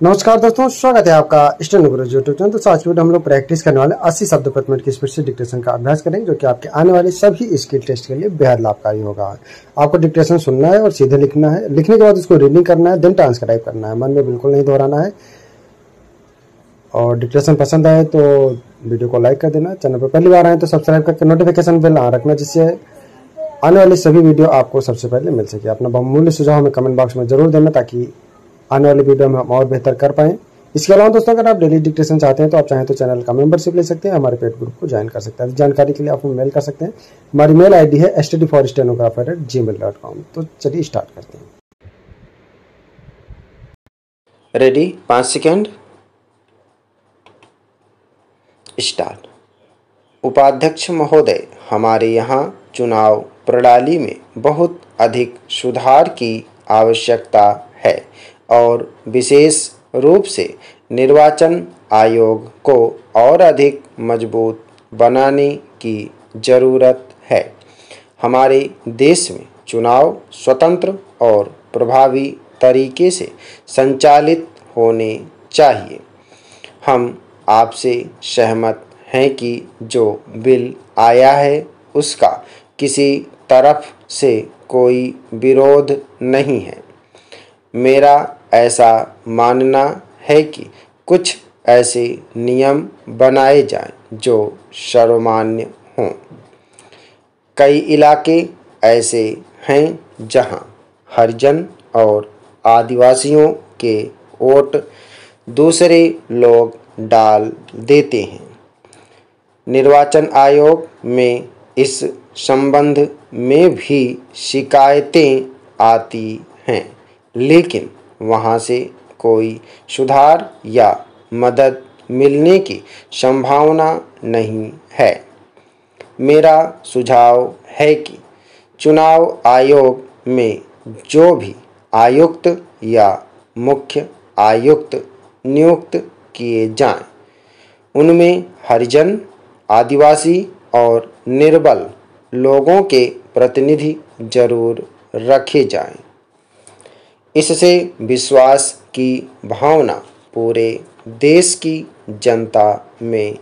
नमस्कार दोस्तों, स्वागत है आपका स्टैंड गुरु यूट्यूब चैनल। तो आज वीडियो हम लोग प्रैक्टिस करने वाले 80 शब्द प्रति मिनट की स्पीड से डिक्टेशन का अभ्यास करेंगे, जो कि आपके आने वाले सभी स्किल टेस्ट के लिए बेहद लाभकारी होगा। आपको डिक्टेशन सुनना है और सीधे लिखना है। लिखने के बाद उसको रीडिंग करना है, देन ट्रांसक्राइब करना है। मन में बिल्कुल नहीं दोहराना है। और डिक्टेशन पसंद आए तो वीडियो को लाइक कर देना। चैनल पर पहली बार आए तो सब्सक्राइब करके नोटिफिकेशन बेल ऑन रखना, जिससे आने वाली सभी वीडियो आपको सबसे पहले मिल सके। अपना बहुमूल्य सुझाव हमें कमेंट बॉक्स में जरूर देना, ताकि आने वाली वीडियो में हम और बेहतर कर पाएं। इसके अलावा दोस्तों, अगर आप डेली डिक्टेशन चाहते हैं तो आप चाहें तो चैनल का मेंबरशिप ले सकते हैं, हमारे पेड ग्रुप को ज्वाइन कर सकते हैं। जानकारी के लिए आप मेल कर सकते हैं। हमारी मेल आईडी है studyforstenographer@gmail.com। तो चलिए स्टार्ट करते हैं। रेडी? 5 सेकेंड। स्टार्ट। उपाध्यक्ष महोदय, हमारे यहाँ चुनाव प्रणाली में बहुत अधिक सुधार की आवश्यकता है और विशेष रूप से निर्वाचन आयोग को और अधिक मजबूत बनाने की ज़रूरत है। हमारे देश में चुनाव स्वतंत्र और प्रभावी तरीके से संचालित होने चाहिए। हम आपसे सहमत हैं कि जो बिल आया है उसका किसी तरफ से कोई विरोध नहीं है। मेरा ऐसा मानना है कि कुछ ऐसे नियम बनाए जाएं जो सर्वमान्य हों। कई इलाके ऐसे हैं जहां हरिजन और आदिवासियों के वोट दूसरे लोग डाल देते हैं। निर्वाचन आयोग में इस संबंध में भी शिकायतें आती हैं, लेकिन वहां से कोई सुधार या मदद मिलने की संभावना नहीं है। मेरा सुझाव है कि चुनाव आयोग में जो भी आयुक्त या मुख्य आयुक्त नियुक्त किए जाएं, उनमें हरिजन, आदिवासी और निर्बल लोगों के प्रतिनिधि जरूर रखे जाएं। इससे विश्वास की भावना पूरे देश की जनता में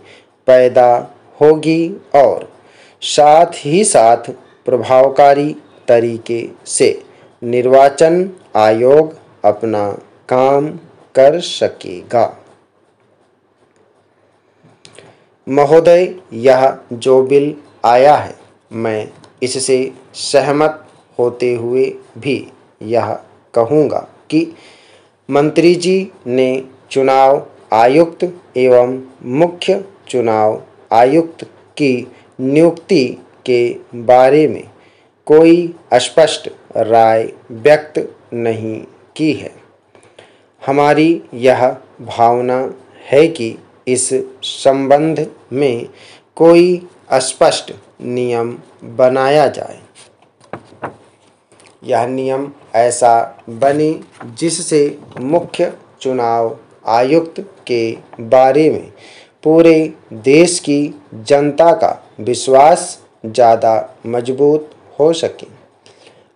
पैदा होगी और साथ ही साथ प्रभावकारी तरीके से निर्वाचन आयोग अपना काम कर सकेगा। महोदय, यह जो बिल आया है, मैं इससे सहमत होते हुए भी यह कहूँगा कि मंत्री जी ने चुनाव आयुक्त एवं मुख्य चुनाव आयुक्त की नियुक्ति के बारे में कोई स्पष्ट राय व्यक्त नहीं की है। हमारी यह भावना है कि इस संबंध में कोई स्पष्ट नियम बनाया जाए। यह नियम ऐसा बने जिससे मुख्य चुनाव आयुक्त के बारे में पूरे देश की जनता का विश्वास ज़्यादा मजबूत हो सके।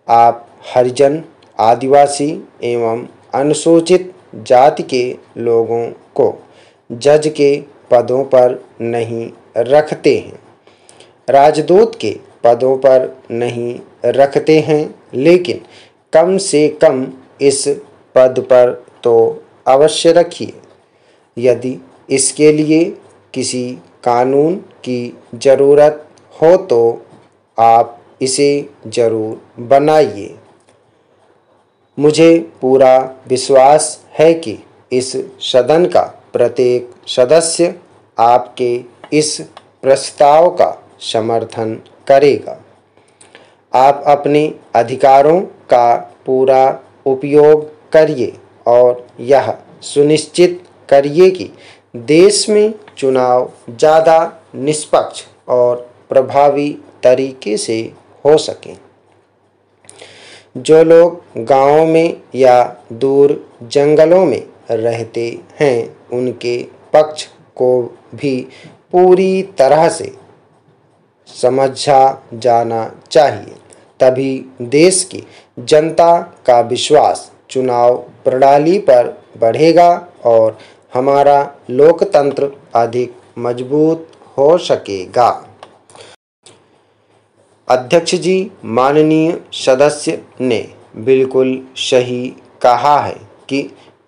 आप हरिजन, आदिवासी एवं अनुसूचित जाति के लोगों को जज के पदों पर नहीं रखते हैं, राजदूत के पदों पर नहीं रखते हैं, लेकिन कम से कम इस पद पर तो अवश्य रखिए। यदि इसके लिए किसी कानून की ज़रूरत हो तो आप इसे ज़रूर बनाइए। मुझे पूरा विश्वास है कि इस सदन का प्रत्येक सदस्य आपके इस प्रस्ताव का समर्थन करेगा। आप अपने अधिकारों का पूरा उपयोग करिए और यह सुनिश्चित करिए कि देश में चुनाव ज़्यादा निष्पक्ष और प्रभावी तरीके से हो सके। जो लोग गांवों में या दूर जंगलों में रहते हैं, उनके पक्ष को भी पूरी तरह से समझा जाना चाहिए। तभी देश की जनता का विश्वास चुनाव प्रणाली पर बढ़ेगा और हमारा लोकतंत्र अधिक मजबूत हो सकेगा। अध्यक्ष जी, माननीय सदस्य ने बिल्कुल सही कहा है कि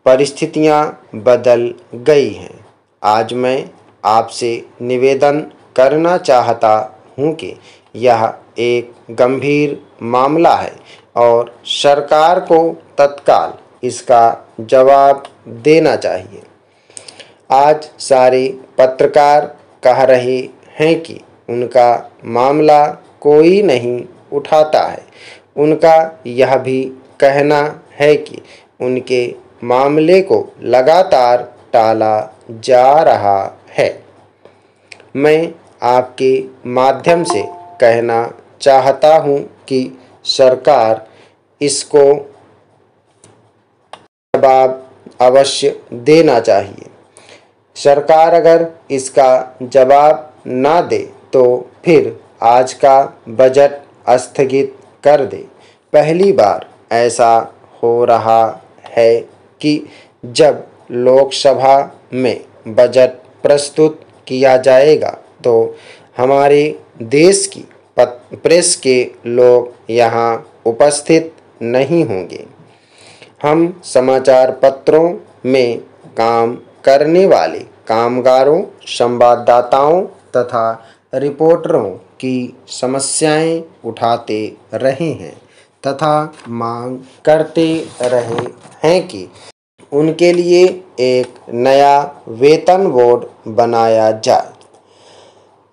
परिस्थितियां बदल गई हैं। आज मैं आपसे निवेदन करना चाहता हूं कि यह एक गंभीर मामला है और सरकार को तत्काल इसका जवाब देना चाहिए। आज सारे पत्रकार कह रहे हैं कि उनका मामला कोई नहीं उठाता है। उनका यह भी कहना है कि उनके मामले को लगातार टाला जा रहा है। मैं आपके माध्यम से कहना चाहता हूं कि सरकार इसको जवाब अवश्य देना चाहिए। सरकार अगर इसका जवाब ना दे तो फिर आज का बजट स्थगित कर दे। पहली बार ऐसा हो रहा है कि जब लोकसभा में बजट प्रस्तुत किया जाएगा तो हमारे देश की प्रेस के लोग यहाँ उपस्थित नहीं होंगे। हम समाचार पत्रों में काम करने वाले कामगारों, संवाददाताओं तथा रिपोर्टरों की समस्याएं उठाते रहे हैं तथा मांग करते रहे हैं कि उनके लिए एक नया वेतन बोर्ड बनाया जाए।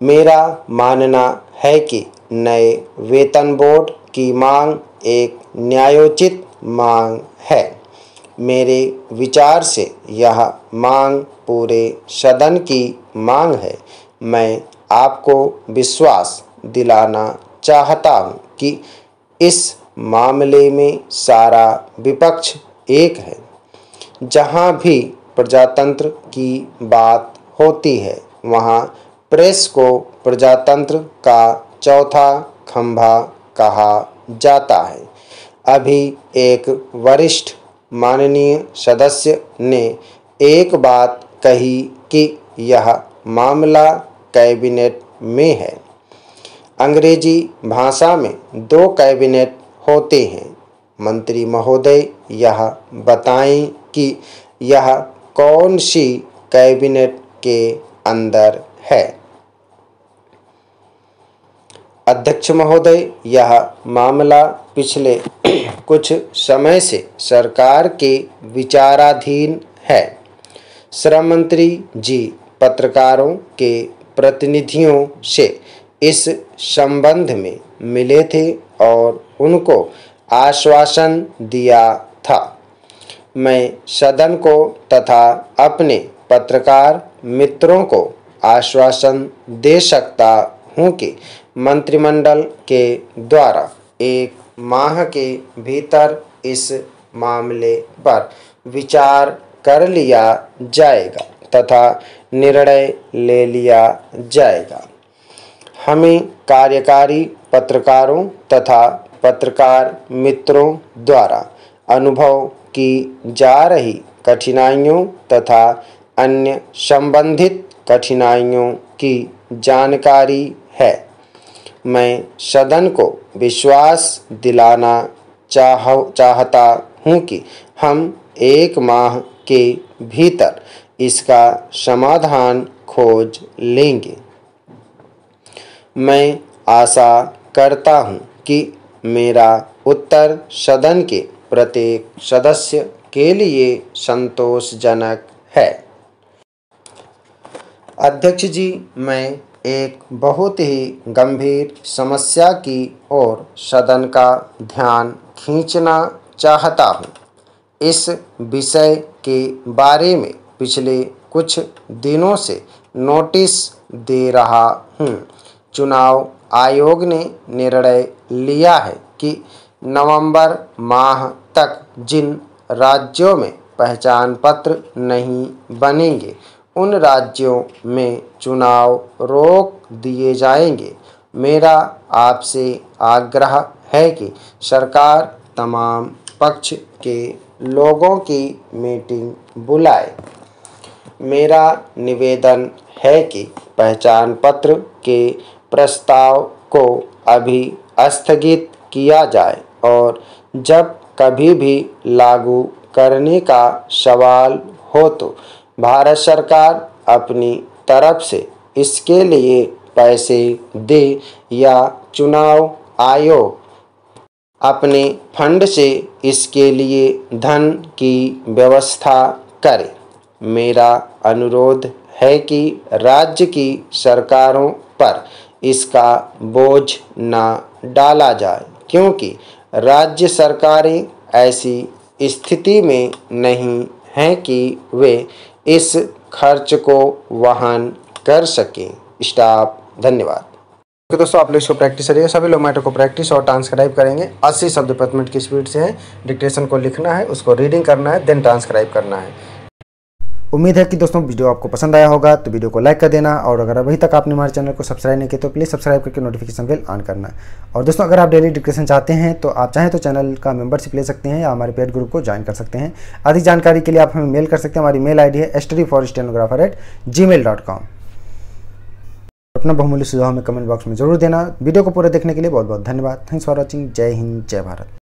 मेरा मानना है कि नए वेतन बोर्ड की मांग एक न्यायोचित मांग है। मेरे विचार से यह मांग पूरे सदन की मांग है। मैं आपको विश्वास दिलाना चाहता हूं कि इस मामले में सारा विपक्ष एक है। जहां भी प्रजातंत्र की बात होती है वहां प्रेस को प्रजातंत्र का चौथा खंभा कहा जाता है। अभी एक वरिष्ठ माननीय सदस्य ने एक बात कही कि यह मामला कैबिनेट में है। अंग्रेजी भाषा में 2 कैबिनेट होते हैं। मंत्री महोदय यह बताएं कि यह कौन सी कैबिनेट के अंदर है। अध्यक्ष महोदय, यह मामला पिछले कुछ समय से सरकार के विचाराधीन है। श्रम मंत्री जी पत्रकारों के प्रतिनिधियों से इस संबंध में मिले थे और उनको आश्वासन दिया था। मैं सदन को तथा अपने पत्रकार मित्रों को आश्वासन दे सकता हूं कि मंत्रिमंडल के द्वारा 1 माह के भीतर इस मामले पर विचार कर लिया जाएगा तथा निर्णय ले लिया जाएगा। हमें कार्यकारी पत्रकारों तथा पत्रकार मित्रों द्वारा अनुभव की जा रही कठिनाइयों तथा अन्य संबंधित कठिनाइयों की जानकारी है। मैं सदन को विश्वास दिलाना चाहता हूं कि हम 1 माह के भीतर इसका समाधान खोज लेंगे। मैं आशा करता हूं कि मेरा उत्तर सदन के प्रत्येक सदस्य के लिए संतोषजनक है। अध्यक्ष जी, मैं एक बहुत ही गंभीर समस्या की ओर सदन का ध्यान खींचना चाहता हूं। इस विषय के बारे में पिछले कुछ दिनों से नोटिस दे रहा हूं। चुनाव आयोग ने निर्णय लिया है कि नवंबर माह तक जिन राज्यों में पहचान पत्र नहीं बनेंगे उन राज्यों में चुनाव रोक दिए जाएंगे। मेरा आपसे आग्रह है कि सरकार तमाम पक्ष के लोगों की मीटिंग बुलाए। मेरा निवेदन है कि पहचान पत्र के प्रस्ताव को अभी स्थगित किया जाए और जब कभी भी लागू करने का सवाल हो तो भारत सरकार अपनी तरफ से इसके लिए पैसे दे या चुनाव आयोग अपने फंड से इसके लिए धन की व्यवस्था करे। मेरा अनुरोध है कि राज्य की सरकारों पर इसका बोझ न डाला जाए, क्योंकि राज्य सरकारें ऐसी स्थिति में नहीं हैं कि वे इस खर्च को वहन कर सकें। स्टाफ, धन्यवाद। तो दोस्तों, आप लोग इसको प्रैक्टिस करिए। सभी लोग मैटर को प्रैक्टिस और ट्रांसक्राइब करेंगे। 80 शब्द प्रति मिनट की स्पीड से है। डिक्टेशन को लिखना है, उसको रीडिंग करना है, देन ट्रांसक्राइब करना है। उम्मीद है कि दोस्तों वीडियो आपको पसंद आया होगा, तो वीडियो को लाइक कर देना और अगर अभी तक आपने हमारे चैनल को सब्सक्राइब नहीं किया तो प्लीज़ सब्सक्राइब करके नोटिफिकेशन बेल ऑन करना। और दोस्तों, अगर आप डेली डिक्टेशन चाहते हैं तो आप चाहें तो चैनल का मेंबरशिप ले सकते हैं या हमारे पेड ग्रुप को ज्वाइन कर सकते हैं। अधिक जानकारी के लिए आप हमें मेल कर सकते हैं। हमारी मेल ID है studyforstenographer@gmail.com। अपना बहुमूल्य सुझाव हमें कमेंट बॉक्स में जरूर देना। वीडियो को पूरा देखने के लिए बहुत बहुत धन्यवाद। Thanks for watching. जय हिंद, जय भारत।